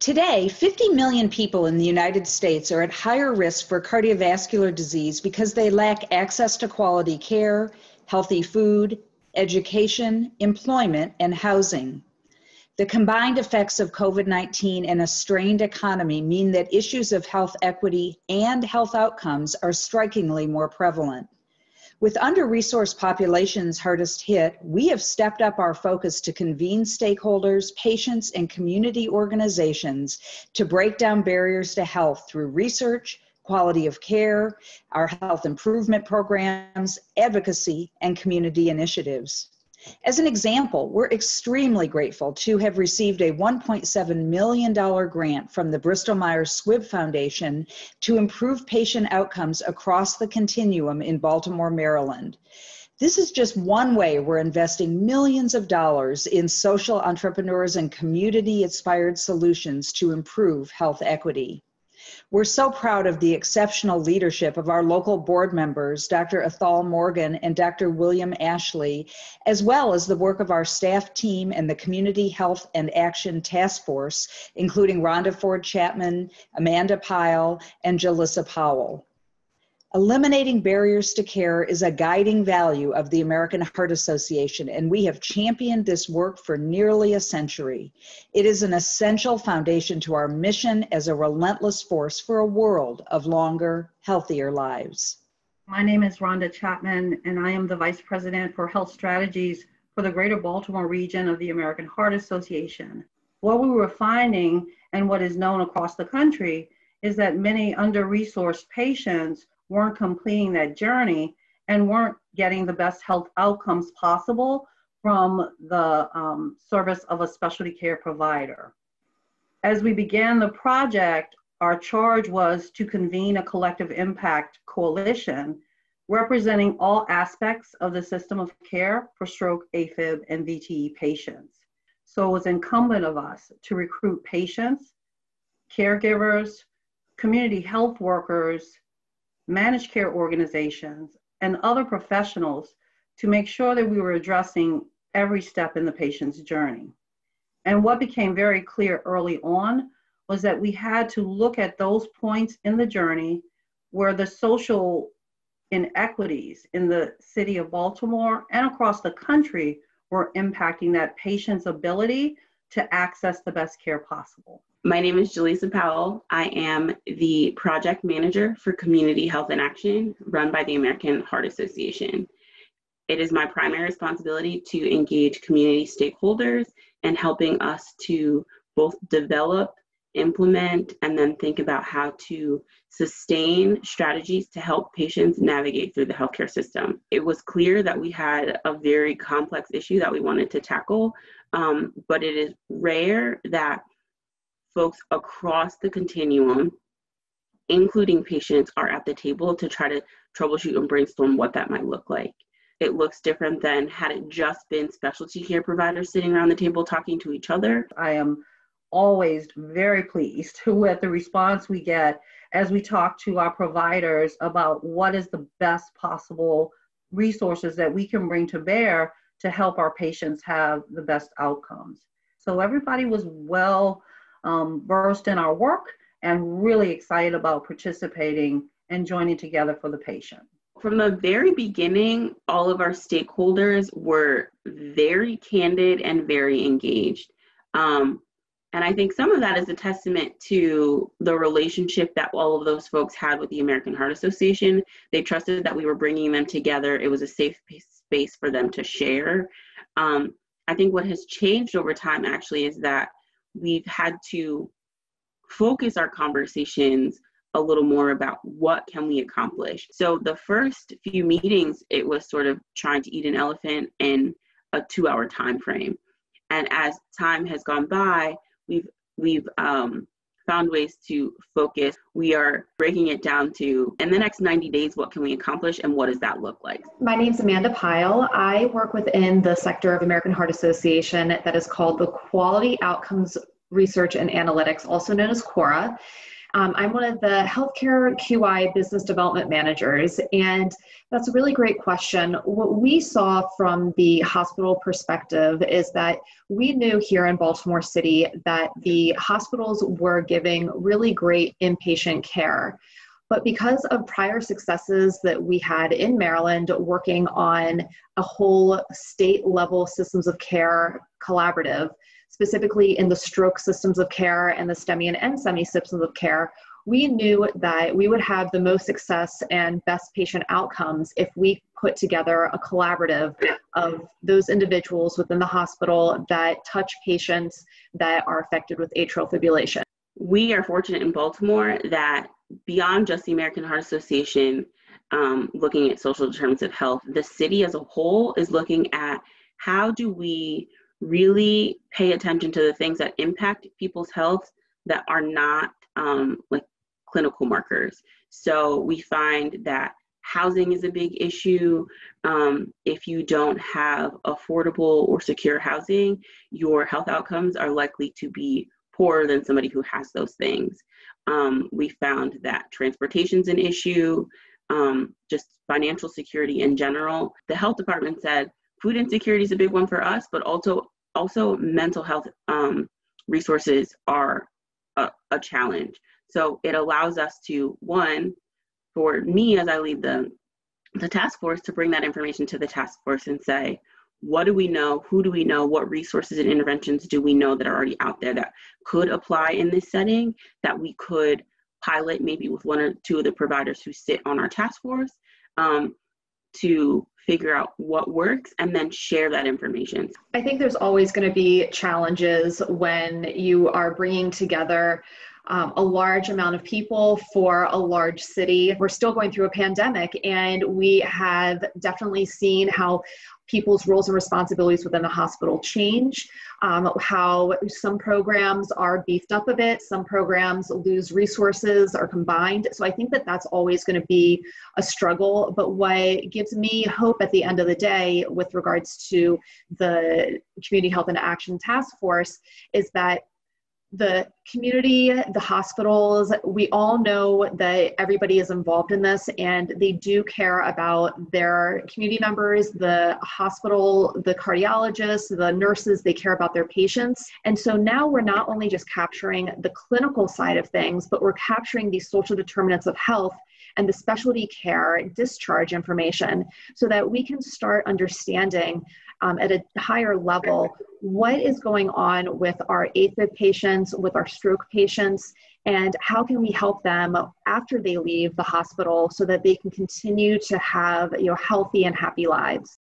Today, 50 million people in the United States are at higher risk for cardiovascular disease because they lack access to quality care, healthy food, education, employment, and housing. The combined effects of COVID-19 and a strained economy mean that issues of health equity and health outcomes are strikingly more prevalent. With under-resourced populations hardest hit, we have stepped up our focus to convene stakeholders, patients, and community organizations to break down barriers to health through research, quality of care, our health improvement programs, advocacy, and community initiatives. As an example, we're extremely grateful to have received a $1.7 million grant from the Bristol-Myers Squibb Foundation to improve patient outcomes across the continuum in Baltimore, Maryland. This is just one way we're investing millions of dollars in social entrepreneurs and community-inspired solutions to improve health equity. We're so proud of the exceptional leadership of our local board members, Dr. Athal Morgan and Dr. William Ashley, as well as the work of our staff team and the Community Health and Action Task Force, including Rhonda Ford Chapman, Amanda Pyle, and Jalissa Powell. Eliminating barriers to care is a guiding value of the American Heart Association, and we have championed this work for nearly a century. It is an essential foundation to our mission as a relentless force for a world of longer, healthier lives. My name is Rhonda Chapman, and I am the Vice President for Health Strategies for the Greater Baltimore region of the American Heart Association. What we were finding, and what is known across the country, is that many under-resourced patients weren't completing that journey and weren't getting the best health outcomes possible from the service of a specialty care provider. As we began the project, our charge was to convene a collective impact coalition representing all aspects of the system of care for stroke, AFib, and VTE patients. So it was incumbent of us to recruit patients, caregivers, community health workers, managed care organizations, and other professionals to make sure that we were addressing every step in the patient's journey. And what became very clear early on was that we had to look at those points in the journey where the social inequities in the city of Baltimore and across the country were impacting that patient's ability to access the best care possible. My name is Jalissa Powell. I am the project manager for Community Health and Action run by the American Heart Association. It is my primary responsibility to engage community stakeholders and helping us to both develop, implement, and then think about how to sustain strategies to help patients navigate through the healthcare system. It was clear that we had a very complex issue that we wanted to tackle, but it is rare that folks across the continuum, including patients, are at the table to try to troubleshoot and brainstorm what that might look like. It looks different than had it just been specialty care providers sitting around the table talking to each other. I am always very pleased with the response we get as we talk to our providers about what is the best possible resources that we can bring to bear to help our patients have the best outcomes. So everybody was well versed in our work and really excited about participating and joining together for the patient. From the very beginning, all of our stakeholders were very candid and very engaged. And I think some of that is a testament to the relationship that all of those folks had with the American Heart Association. They trusted that we were bringing them together. It was a safe space for them to share. I think what has changed over time actually is that we've had to focus our conversations a little more about what can we accomplish. So the first few meetings, it was sort of trying to eat an elephant in a 2-hour time frame. And as time has gone by, we've found ways to focus. We are breaking it down to, in the next 90 days, what can we accomplish and what does that look like? My name's Amanda Pyle. I work within the sector of American Heart Association that is called the Quality Outcomes Research and Analytics, also known as QORA. I'm one of the healthcare QI business development managers, and that's a really great question. What we saw from the hospital perspective is that we knew here in Baltimore City that the hospitals were giving really great inpatient care. But because of prior successes that we had in Maryland working on a whole state level systems of care collaborative, specifically in the stroke systems of care and the STEMI and NSTEMI systems of care, we knew that we would have the most success and best patient outcomes if we put together a collaborative of those individuals within the hospital that touch patients that are affected with atrial fibrillation. We are fortunate in Baltimore that beyond just the American Heart Association looking at social determinants of health, the city as a whole is looking at how do we really pay attention to the things that impact people's health that are not like clinical markers. So we find that housing is a big issue. If you don't have affordable or secure housing, your health outcomes are likely to be poorer than somebody who has those things. We found that transportation's an issue, just financial security in general. The health department said food insecurity is a big one for us, but also mental health resources are a challenge. So it allows us to, one, for me as I lead the task force, to bring that information to the task force and say, what do we know? Who do we know? What resources and interventions do we know that are already out there that could apply in this setting, that we could pilot maybe with one or two of the providers who sit on our task force to figure out what works and then share that information. I think there's always going to be challenges when you are bringing together a large amount of people for a large city. We're still going through a pandemic, and we have definitely seen how people's roles and responsibilities within the hospital change, how some programs are beefed up a bit, some programs lose resources or combined. So I think that that's always going to be a struggle. But what gives me hope at the end of the day with regards to the Community Health and Action Task Force is that the community, the hospitals, we all know that everybody is involved in this and they do care about their community members, the hospital, the cardiologists, the nurses, they care about their patients. And so now we're not only just capturing the clinical side of things, but we're capturing these social determinants of health and the specialty care discharge information so that we can start understanding at a higher level what is going on with our AFib patients, with our stroke patients, and how can we help them after they leave the hospital so that they can continue to have healthy and happy lives.